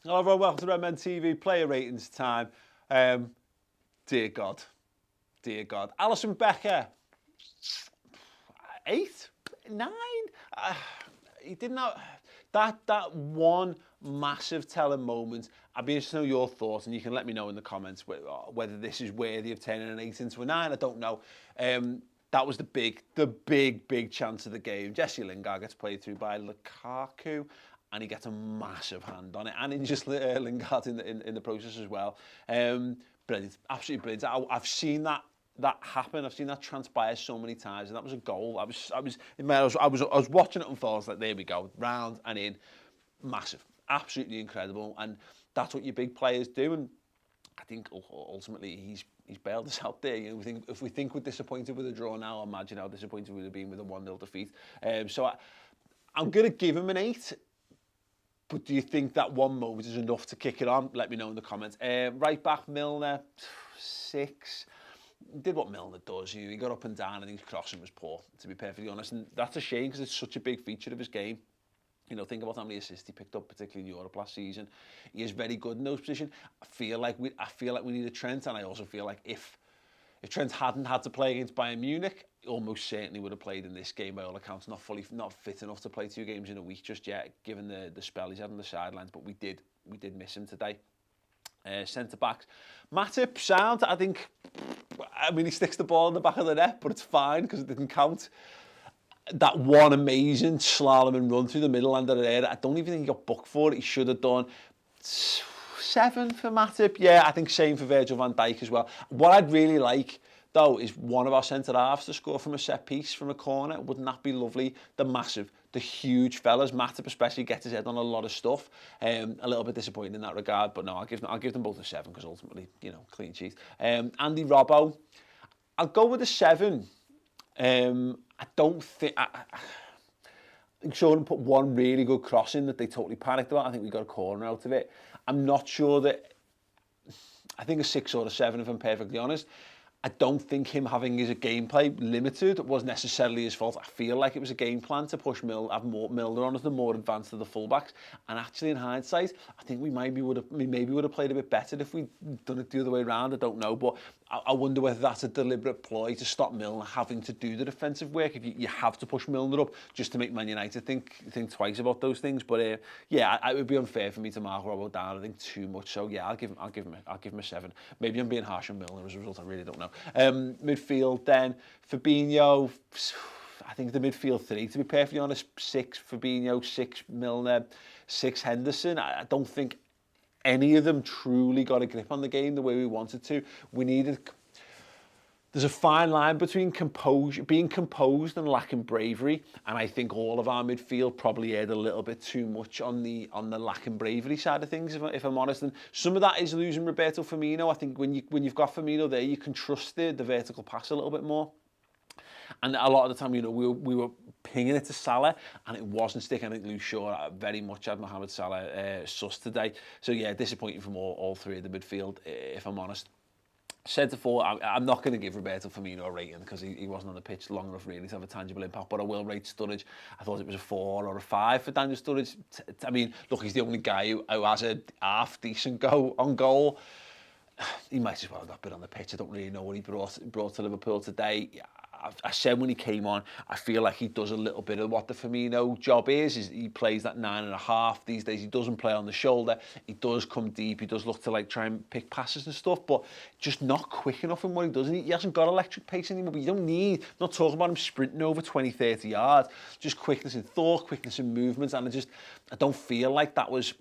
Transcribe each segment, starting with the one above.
Hello everyone, welcome to Redmen TV player ratings time. Dear God, dear God. Alisson Becker, 8, 9. He didn't have that one massive telling moment. I'd be interested to know your thoughts, and you can let me know in the comments whether this is worthy of turning an 8 into a 9. I don't know. That was the big chance of the game. Jesse Lingard gets played through by Lukaku, and he gets a massive hand on it, and injures Lingard in the process as well. Brilliant, absolutely brilliant. I've seen that happen. I've seen that transpire so many times, and that was a goal. I was watching it unfold. I was like, there we go, round and in, massive, absolutely incredible, and that's what your big players do. And I think ultimately he's bailed us out there. You know, if we think we're disappointed with a draw now, imagine how disappointed we'd have been with a 1-0 defeat. So I'm going to give him an 8. But do you think that one moment is enough to kick it on? Let me know in the comments. Right back, Milner, 6. Did what Milner does. He got up and down, and his crossing was poor, to be perfectly honest. And that's a shame because it's such a big feature of his game. You know, think about how many assists he picked up, particularly in Europe last season. He is very good in those positions. I feel like we need a Trent, and I also feel like if Trent hadn't had to play against Bayern Munich, he almost certainly would have played in this game by all accounts. Not fit enough to play 2 games in a week just yet, given the spell he's had on the sidelines. But we did miss him today. Centre backs, Matip, sound. I mean, he sticks the ball in the back of the net, but it's fine because it didn't count. That one amazing slalom and run through the middle under the area, I don't even think he got booked for it. He should have done. 7 for Matip. Yeah, I think same for Virgil van Dijk as well. What I'd really like, though, is one of our centre-halves to score from a set-piece, from a corner. Wouldn't that be lovely? The huge fellas, Matip especially, gets his head on a lot of stuff. A little bit disappointed in that regard, but no, I'll give them both a 7 because ultimately, you know, clean sheet. Andy Robbo, I'll go with a 7. I don't think... I think Sean put one really good cross in that they totally panicked about. I think we got a corner out of it. I'm not sure that... I think a 6 or a 7, if I'm perfectly honest. I don't think him having his gameplay limited was necessarily his fault. I feel like it was a game plan to push Milner on as the more advanced of the fullbacks. And actually, in hindsight, I think we maybe would have played a bit better if we'd done it the other way around. I don't know, but I wonder whether that's a deliberate ploy to stop Milner having to do the defensive work. If you have to push Milner up just to make Man United think twice about those things. But yeah, it would be unfair for me to mark Robbo down. I think too much. So yeah, I'll give him a 7. Maybe I'm being harsh on Milner as a result. I really don't know. Midfield then, Fabinho, I think the midfield 3, to be perfectly honest. 6 Fabinho, 6 Milner, 6 Henderson. I don't think any of them truly got a grip on the game the way we wanted to. There's a fine line between being composed and lacking bravery, and I think all of our midfield probably erred a little bit too much on the lacking bravery side of things, if I'm honest. And some of that is losing Roberto Firmino. I think when you've got Firmino there, you can trust the vertical pass a little bit more. And a lot of the time, you know, we were pinging it to Salah, and it wasn't sticking. I think Luke Shaw very much had Mohamed Salah sus today. So yeah, disappointing from all 3 of the midfield, if I'm honest. Centre forward, I'm not going to give Roberto Firmino a rating because he wasn't on the pitch long enough really to have a tangible impact, but I will rate Sturridge. I thought it was a 4 or a 5 for Daniel Sturridge. I mean, look, he's the only guy who has a half-decent go on goal. He might as well have not been on the pitch. I don't really know what he brought to Liverpool today. I said when he came on, I feel like he does a little bit of what the Firmino job is he plays that 9.5. These days he doesn't play on the shoulder. He does come deep. He does look to like try and pick passes and stuff, but just not quick enough in what he does. And he hasn't got electric pace anymore, but you don't need, I'm not talking about him sprinting over 20, 30 yards, just quickness in thought, quickness in movements. And I don't feel like that was...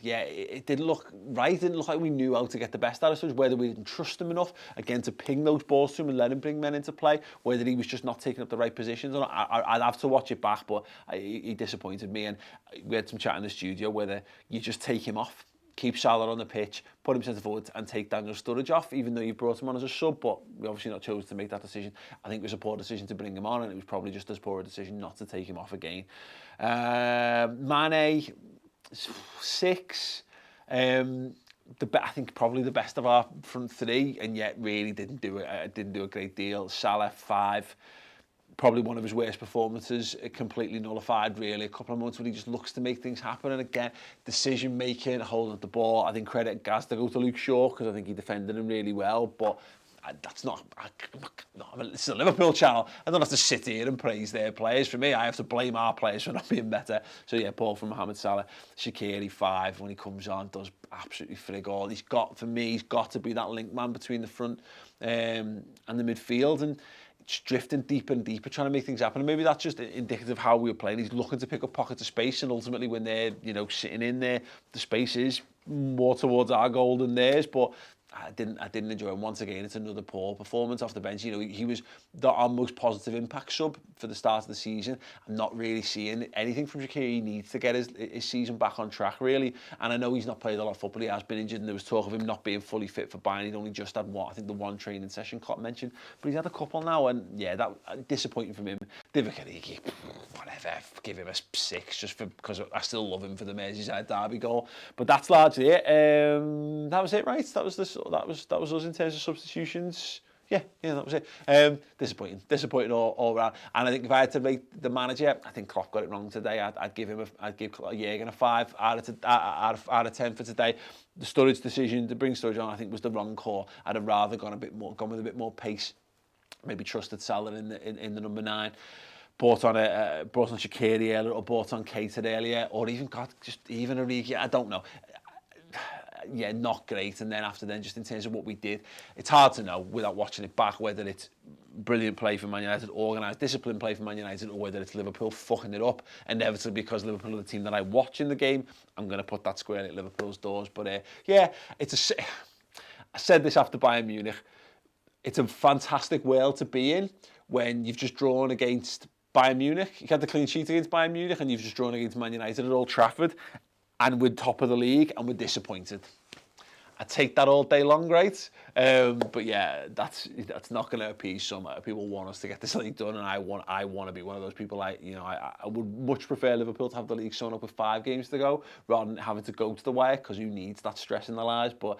Yeah, it didn't look right. It didn't look like we knew how to get the best out of us, whether we didn't trust him enough, again, to ping those balls to him and let him bring men into play, whether he was just not taking up the right positions. I'd have to watch it back, but he disappointed me. And we had some chat in the studio whether you just take him off, keep Salah on the pitch, put him centre forward and take Daniel Sturridge off, even though you brought him on as a sub, but we obviously not chose to make that decision. I think it was a poor decision to bring him on, and it was probably just as poor a decision not to take him off again. Mane... 6. I think probably the best of our front 3, and yet really didn't do a great deal. Salah 5. probably one of his worst performances, completely nullified really. A couple of moments where he just looks to make things happen, and again, decision making, holding up the ball. I think credit has to go to Luke Shaw because I think he defended him really well, but that's not, this is a Liverpool channel. I don't have to sit here and praise their players. For me, I have to blame our players for not being better. So yeah, Paul from Mohamed Salah. Shaqiri 5 when he comes on, does absolutely frig all. He's got to be that link man between the front and the midfield, and just drifting deeper and deeper, trying to make things happen. And maybe that's just indicative of how we were playing. He's looking to pick up pockets of space, and ultimately when they're, sitting in there, the space is more towards our goal than theirs. But I didn't enjoy him. Once again, it's another poor performance off the bench. He was our most positive impact sub for the start of the season. I'm not really seeing anything from Shaqiri. He needs to get his season back on track, really. And I know he's not played a lot of football. He has been injured, and there was talk of him not being fully fit for Bayern. He'd only just had the one training session Klopp mentioned. But he's had a couple now, and yeah, that disappointing from him. Divock Origi, whatever, give him a 6 just because I still love him for the Merseyside derby goal. But that's largely it. That was it, right? That was us in terms of substitutions. Yeah, that was it. Disappointing all round. And I think if I had to rate the manager, I think Klopp got it wrong today. I'd give Jürgen a 5 out of 10 for today. The Sturridge decision to bring Sturridge on, I think, was the wrong call. I'd have rather gone with a bit more pace. Maybe trusted Salah in the number 9. Brought on Shaqiri earlier, or brought on Keita earlier, or even Origi. I don't know. Yeah, not great. And then after then, just in terms of what we did, it's hard to know without watching it back whether it's brilliant play for Man United, organised, disciplined play for Man United, or whether it's Liverpool fucking it up. Inevitably, because Liverpool are the team that I watch in the game, I'm going to put that squarely at Liverpool's doors. But I said this after Bayern Munich. It's a fantastic world to be in when you've just drawn against Bayern Munich. You had the clean sheet against Bayern Munich, and you've just drawn against Man United at Old Trafford, and we're top of the league, and we're disappointed. I take that all day long, right? But yeah, that's not going to appease some people. Want us to get this league done, and I want to be one of those people. I would much prefer Liverpool to have the league sewn up with 5 games to go, rather than having to go to the wire, because who needs that stress in their lives? But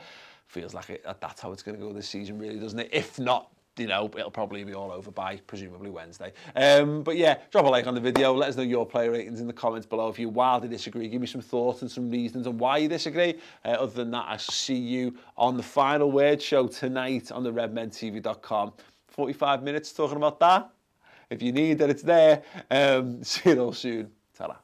feels like that's how it's going to go this season, really, doesn't it? If not, it'll probably be all over by presumably Wednesday. But yeah, drop a like on the video. Let us know your player ratings in the comments below. If you wildly disagree, give me some thoughts and some reasons on why you disagree. Other than that, I shall see you on the Final Word show tonight on the redmentv.com. 45 minutes talking about that. If you need that, it's there. See you all soon. Ta-ra.